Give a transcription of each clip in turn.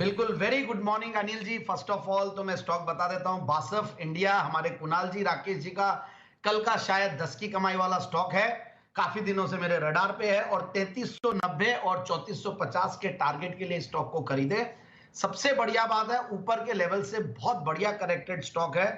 बिल्कुल, very good morning Anil ji. First of all तो मैं स्टॉक बता देता हूं, बासफ इंडिया, हमारे कुणाल जी, राकेश जी का कल का शायद 10 की कमाई वाला स्टॉक है। काफी दिनों से मेरे रडार पे है और 3390 और 3450 के टारगेट के लिए स्टॉक को खरीदे। सबसे बढ़िया बात है, ऊपर के लेवल से बहुत बढ़िया करेक्टेड स्टॉक है।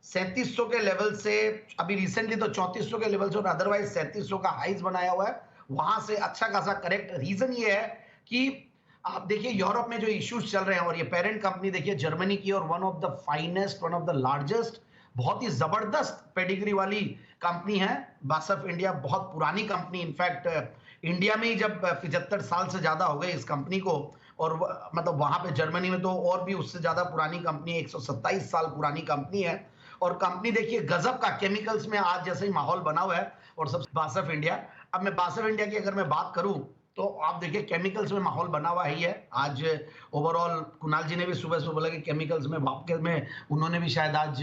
3700 के लेवल से अभी रिसेंटली तो 3400 के लेवल से और अदरवाइज 3700 का हाइज बनाया हुआ है। वहां से अच्छा खासा करेक्ट। रीजन ये है कि आप देखिए यूरोप में जो इश्यूज चल रहे हैं, और ये पेरेंट कंपनी देखिए जर्मनी की, और one of the finest, one of the largest, बहुत ही जबरदस्त पेडिग्री वाली कंपनी है बासफ इंडिया। बहुत पुरानी कंपनी, इनफैक्ट इंडिया में ही जब 75 साल से ज्यादा हो गए इस कंपनी को, और मतलब वहां पे जर्मनी में तो और भी उससे ज्यादा पुरानी कंपनी, 127 साल पुरानी कंपनी है। और कंपनी देखिए गजब का केमिकल्स में आज जैसे ही माहौल बना हुआ है, और सब बासफ इंडिया। अब मैं बासफ इंडिया की अगर मैं बात करूं तो आप देखिए केमिकल्स में माहौल बना हुआ ही है आज। ओवरऑल कुणाल जी ने भी सुबह सुबह बोला कि केमिकल्स में वापस में उन्होंने भी शायद आज,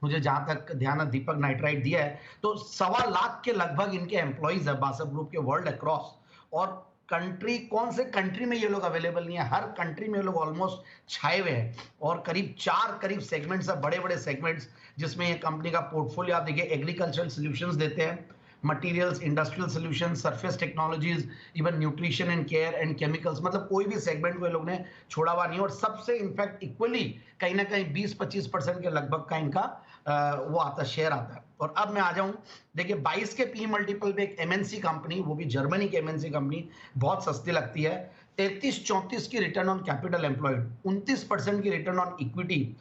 मुझे जहां तक ध्यान है, दीपक नाइट्राइट दिया है। तो 1.25 लाख के लगभग इनके एम्प्लॉइज है बासफ ग्रुप के वर्ल्ड अक्रॉस। और कंट्री, कौन से कंट्री में ये लोग अवेलेबल नहीं है, हर कंट्री में ये लोग ऑलमोस्ट छाए हुए हैं। और करीब 4 सेगमेंट्स है, बड़े बड़े सेगमेंट्स, जिसमें ये कंपनी का पोर्टफोलियो आप देखिए, एग्रीकल्चरल सॉल्यूशंस देते हैं, materials, industrial solution, surface technologies, even nutrition and care and chemicals, मतलब कोई भी सेगमेंट को ये लोग ने छोड़ा हुआ नहीं। और सबसे इनफैक्ट इक्वली कहीं ना कहीं 20-25% के लगभग का इनका वो आता, शेयर आता है। और अब मैं आ जाऊं, देखिए 22 के पी मल्टीपल पे एक एमएनसी कंपनी, वो भी जर्मनी की एमएनसी कंपनी, बहुत सस्ती लगती है। 33-34 की रिटर्न ऑन कैपिटल एम्प्लॉयड, 29% की रिटर्न ऑन इक्विटी,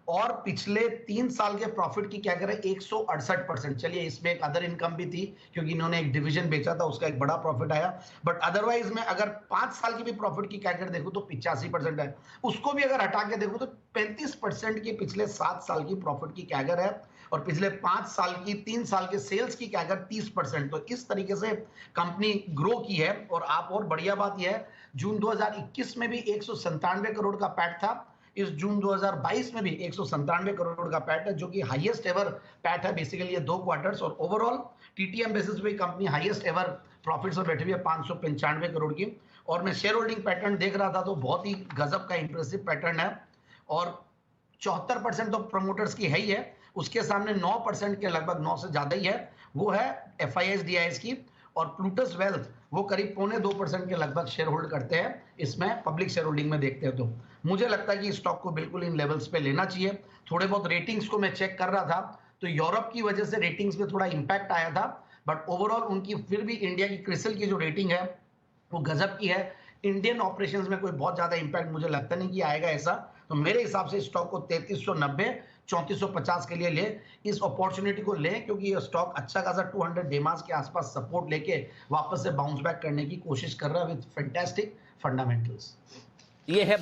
और पिछले 3 साल के प्रॉफिट की क्या करें, 168%। चलिए इसमें एक अदर इनकम भी थी क्योंकि इन्होंने एक डिवीजन बेचा था, उसका एक बड़ा प्रॉफिट आया। बट अदरवाइज में अगर 5 साल की भी प्रॉफिट की कैगर देखूं तो 85% है। उसको भी अगर हटा के देखूं तो 35% की पिछले 7 साल की प्रॉफिट की कैगर है, और पिछले 5 साल की, 3 साल के सेल्स की कैगर 30%। तो इस तरीके से कंपनी ग्रो की है। और आप, और बढ़िया बात यह है, जून 2021 में भी 197 करोड़ का पैट था। इस जून 2022 में भी 197 करोड़ का पैट है, जो कि हाईएस्ट एवर पैट है बेसिकली ये 2 क्वार्टर्स। और ओवरऑल टीटीएम बेसिस पे कंपनी हाईएस्ट एवर प्रॉफिट्स पर बैठी हुई है, 595 करोड़ की। और मैं शेयर होल्डिंग पैटर्न देख रहा था तो बहुत ही गजब का इंप्रेसिव पैटर्न है। और 74% तो प्रमोटर्स की है ही है, उसके सामने 9% के लगभग, 9 से ज्यादा ही है, वो है एफआईएस डीआईएस की। और प्लूटस वेल्थ वो करीब 0.25% के लगभग शेयर होल्ड करते हैं इसमें, पब्लिक शेयर होल्डिंग में देखते हैं तो। मुझे लगता है कि स्टॉक को बिल्कुल इन लेवल्स पे लेना चाहिए। थोड़े बहुत रेटिंग्स को मैं चेक कर रहा था तो यूरोप की वजह से रेटिंग्स में थोड़ा इंपैक्ट आया था, बट ओवरऑल उनकी फिर भी इंडिया की क्रिसिल की जो रेटिंग है वो गजब की है। इंडियन ऑपरेशंस में कोई बहुत ज्यादा इंपैक्ट मुझे लगता नहीं कि आएगा ऐसा। तो मेरे हिसाब से स्टॉक को 3390, 3450 के लिए ले, इस अपॉर्चुनिटी को लें, क्योंकि ये स्टॉक अच्छा खासा 200 डेमास के आसपास सपोर्ट लेके वापस से बाउंस बैक करने की कोशिश कर रहा है विद फैंटास्टिक फंडामेंटल्स। ये है